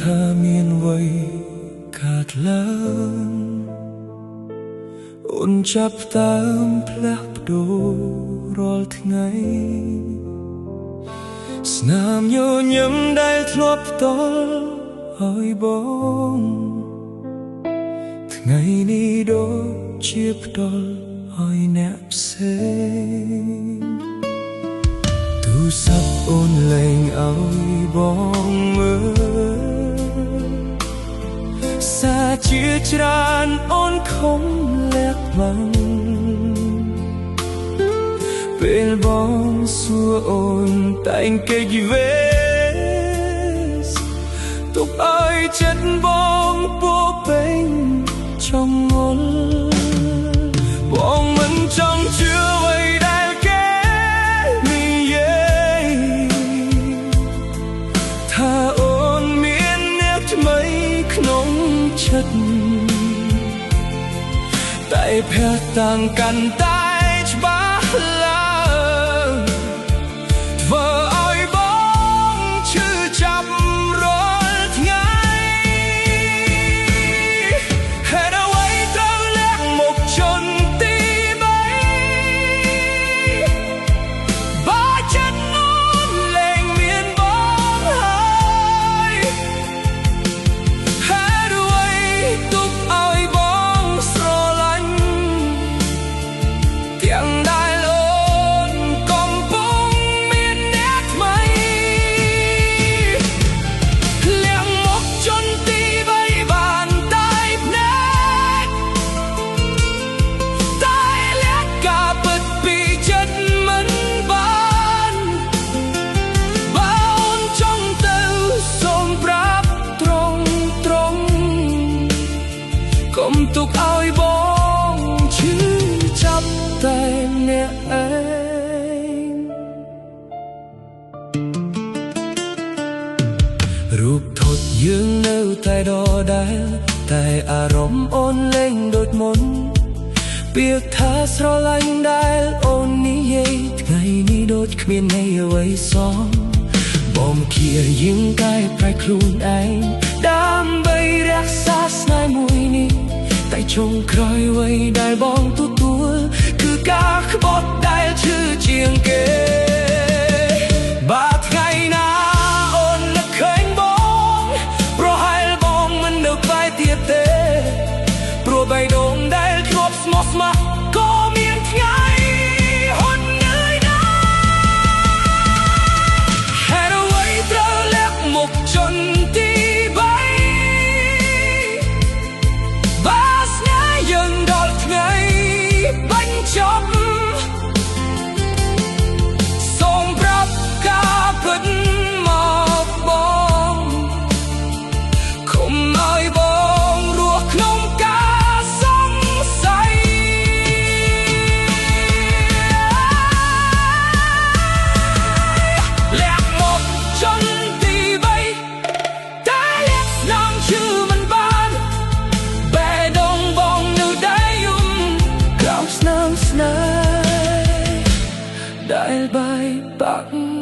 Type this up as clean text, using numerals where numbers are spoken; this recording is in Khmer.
ថាមានអ្វីកើតឡើងអូនចាប់តាមផ្លាស់ប្ដូររាល់ថ្ងៃស្នាមញញឹមដែលធ្លាប់ផ្ដល់ឲ្យបងថ្ងៃនេះដូចជាផ្ដល់ឲ្យអ្នកផ្សេងទូរស័ព្ទអូនលែងឲ្យបងមើលសាជាច្រើនអូនខំលាក់បាំងពេលបងសួរអូនតែងគេយីវេទុកឲ្យចិត្តបងពោពេញចង់ងល់បងមិនចង់ជឿអ្វីដែលគេនិយាយថាអូនមានអ្នកថ្មីក្នុងចិត្តតែភ័យតាំងកាន់តែច្បាស់ឡើងធ្វើឲ្យបងឈឺចាប់រាល់ថ្ងៃហេតុអ្វីត្រូវលាក់មុខជន់ទីបីបើចិត្តអូនលែងមានបងហើយហេតុអ្វីទុកឲ្យបងស្រឡាញ់ទាំងដែលអូនកំពុងមានអ្នកថ្មីលាក់មុខជន់ទីបីបានតែភ្នែកតែលាក់ការពិតពីចិត្តមិនបានបើអូនចង់ទៅសូមប្រាប់ត្រង់កុំទុកឲ្យបងឈឺចាប់តែអ្នកឯងរូបថតយើងនៅតែដដែលតែអារម្មណ៍អូនលែងដូចមុនពាក្យថាស្រឡាញ់ដែលអូននិយាយថ្ងៃនេះដូចគ្មានន័យអ្វីសោះបងគៀយើងកែប្រែខ្លួនឯងដើម្បីរក្សាស្នេហ៍មួយនេះតែចុងក្រោយអ្វីដែលបងទទួលគឺការក្បត់ដែលឈឺជាងគេបើថ្ងៃណាអូននឹកឃើញបងប្រហែលបងមិននៅក្បែរទៀតទេព្រោះបេះដូងដែលធ្លាប់ស្មោះស្ម័គ្រក៏មានថ្ងៃហត់នឿយណាហេតុអ្វីត្រូវលាក់មុខជន់ទីបីបើស្នេហ៍យើងដល់ថ្ងៃបញ្ចប់សូមប្រាប់ការពិតមកបងកុំឲ្យបងរស់ក្នុងការសង្ស័យលាក់មុខជន់ទីបីតែលាក់ស្នាមឈឺមិនបានបេះដូងបងនៅតែយំក្រោមស្នាមស្នេហ៍ដែលបែកបាក់